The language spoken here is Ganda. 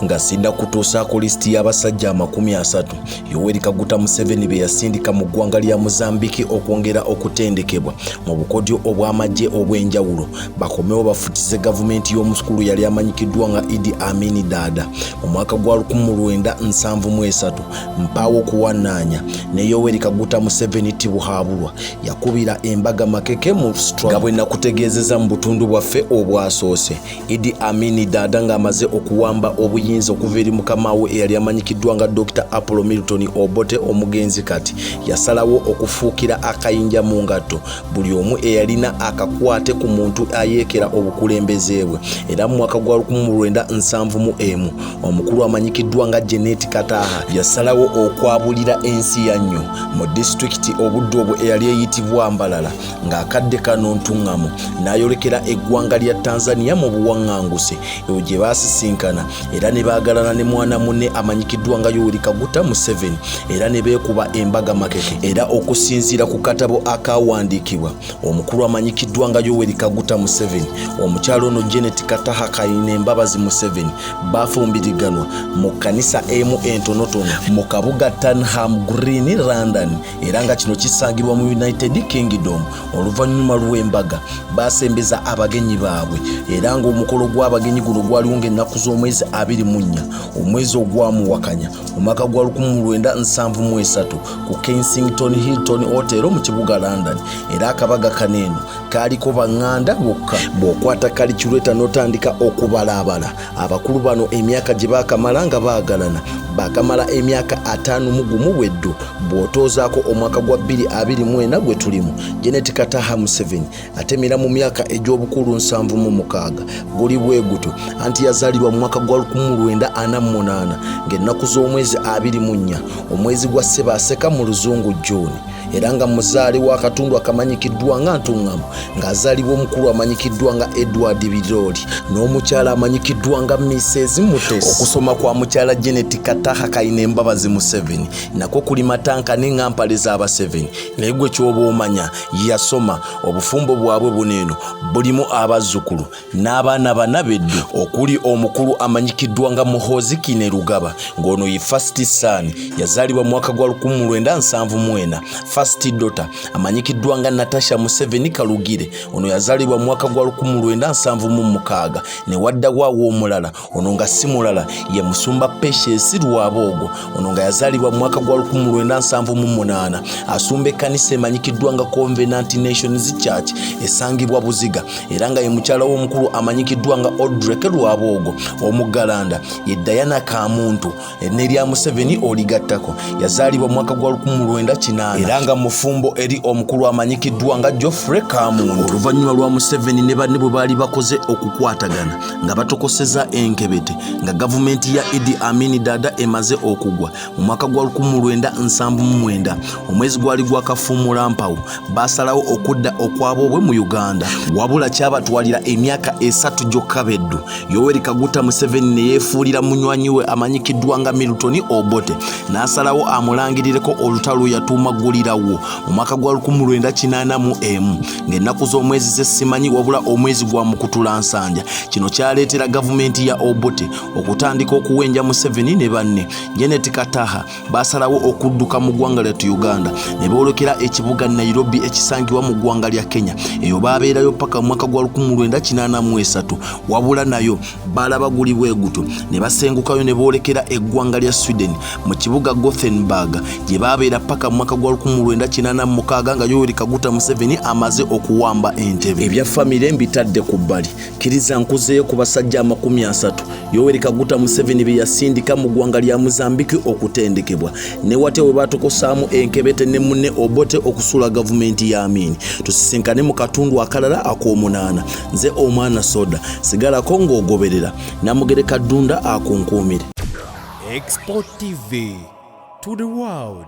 nga sinda kutuusaako lisiti y'abasajja 30 Yoweri Kaguta Museveni be yasindika mu ggwanga lya Mozambique okwongera okutendekebwa mu bukodyo obw'amagye obw'enjawulo bakomewo bafutize gavumenti y'omusukulu yali amanyikiddwa nga Idi Amin Dada mu mwaka gwa 1973 mpaawo okuwannaanya ne Yoweri Kaguta Museveni tibuhaabulwa yakubira embaga makeke mu nga bwe nakutegeezeza mu butundu bwaffe obwasoose Idi Amin Dada ng'amaze okuwamba obuyinza okuva eri mukamaawe eyali amanyikiddwa nga Dr. Apollo Milton Obote omugenzi kati yasalawo okufuukira akayinja mu ngatto buli omu eyalina akakwate ku muntu ayeekera obukulembeze bwe era mu mwaka gwa 1971 omukulu amanyikiddwa nga Janet Kataha yasalawo okwabulira ensi yannyo mu disitulikiti obudde obwo eyali eyitibwa Mbalala ng'akadde kano ntuŋŋamu n'ayolekera eggwanga lya Tanzania mu buwaŋŋanguse eyo gye baasisinkana era ne baagalana ne mwana munne amanyikiddwa nga Yoweri Kaguta Museveni era ne beekuba embaga makeke era okusinziira ku katabo akawandiikibwa omukulu amanyikiddwa nga Yoweri Kaguta Museveni omukyalo ono Janet Kataha Kayine Embabazi Museveni baafumbiriganwa mu kkanisa emu entonotono mu kabuga Turnham Green London era nga kino kisangibwa mu United Kingdom oluvannyuma lw'embaga baasembeza abagenyi baabwe era ng'omukolo gw'abagenyi guno gwaliwo ng'ennaku z'omwezi 24 omwezi ogwamuwakanya mu mwaka gwa 1973 ku Kensington Hilton Hotel mu kibuga London era akabaga kaneeno kaaliko baŋŋanda bokka bw'okwata kalikyuleta n'otandika okubalaabala abakulu bano emyaka gye baakamala nga baagalana bakamala emyaka 51 bweddu bw'otoozaako omwaka gwa 2024 gwe tulimu Janet Kataha Museveni atemera mu myaka egy'obukulu 76 guli bwe guto anti yazaalibwa mu mwaka gwa 1948 ng'ennaku z'omwezi 24 omwezi gwa Ssebaaseka mu luzungu June era nga muzaale wa katundu akamanyikiddwa nga Ntuŋŋamu ng'azaalibwa omukulu amanyikiddwa nga Edward Biroli n'omukyala amanyikiddwa nga Mrs. Mutesi. Okusoma kwa mukyala Janet Kataha Kayine Embabazi Museveni nako kuli matanka n'eŋŋampale z'Abaseveni naye gwe ky'oba omanya yasoma obufumbo bwabwe buneeno bulimu abazzukulu n'abaana bana beddu okuli omukulu amanyikiddwa nga Muhoozi Kine Rugaba ng'ono ye first son yazaalibwa mu mwaka gwa 1974 first daughter amanyikiddwa nga Natasha Museveni Kalugire ono yazaalibwa mu mwaka gwa 1976 ne waddawaawo omulala ono nga si mulala ye Musumba Patience Lwabogo ono nga yazaalibwa mu mwaka gwa 1978 asumba ekkanisa emanyikiddwa nga Covenant Nations Church esangibwa Buziga era nga ye mukyala w'omukulu amanyikiddwa nga Odrek Lwabogo omuggalanda ye Diana Kamuntu nerya Museveni oligattako yazaalibwa mu mwaka gwa 1908 era nga mufumbo eri omukulu amanyikiddwa nga Geoffrey Kamuntu. Oluvannyuma lwa Museveni ne banne bwe baali bakoze okukwatagana nga batokoseza enkebete nga gavumenti ya Idi Amin Dada emaze okugwa mu mwaka gwa 1979 omwezi gwali gwa Kafuumula Mpawu baasalawo okudda okwabobwe mu Uganda wabula kyabatwalira emyaka 3 gyokka beddu Yoweri Kaguta Museveni ne yeefuulira munywanyi we amanyikiddwa nga Milton Obote n'asalawo amulangirireko olutalo yatuuma Gulirawo mu mwaka gwa 1981 ng'ennaku z'omwezi ze simanyi wabula omwezi gwa Mukutula Nsanja kino kyaleetera gavumenti ya Obote okutandika okuwenja Museveni ne banne Janet Kataha baasalawo okudduka mu ggwanga lyattu Uganda ne boolekera ekibuga Nairobi ekisangibwa mu ggwanga lya Kenya eyo baabeerayo paka mu mwaka gwa 1983 wabula nayo balaba guli bwe guto ne basengukayo ne boolekera eggwanga lya Sweden mu kibuga Gothenburg gye baabeera paka mu mwaka gwa 1986 nga Yoweri Kaguta Museveni amaze okuwamba entebe. Ebya famire mbitadde ku bbali kiriza nkuzeeyo ku basajja 30 Yoweri Kaguta Museveni be yasindika mu ggwanga lya Mozambique okutendekebwa ne wate we batokosaamu enkebete ne munne Obote okusula gavumenti ya Amin. Tusisinkane mu katundu akalala ak'omunaana nze omwana soda sigalako ng'ogoberera Namugereka Ddunda akunkuumire. Export TV to the world.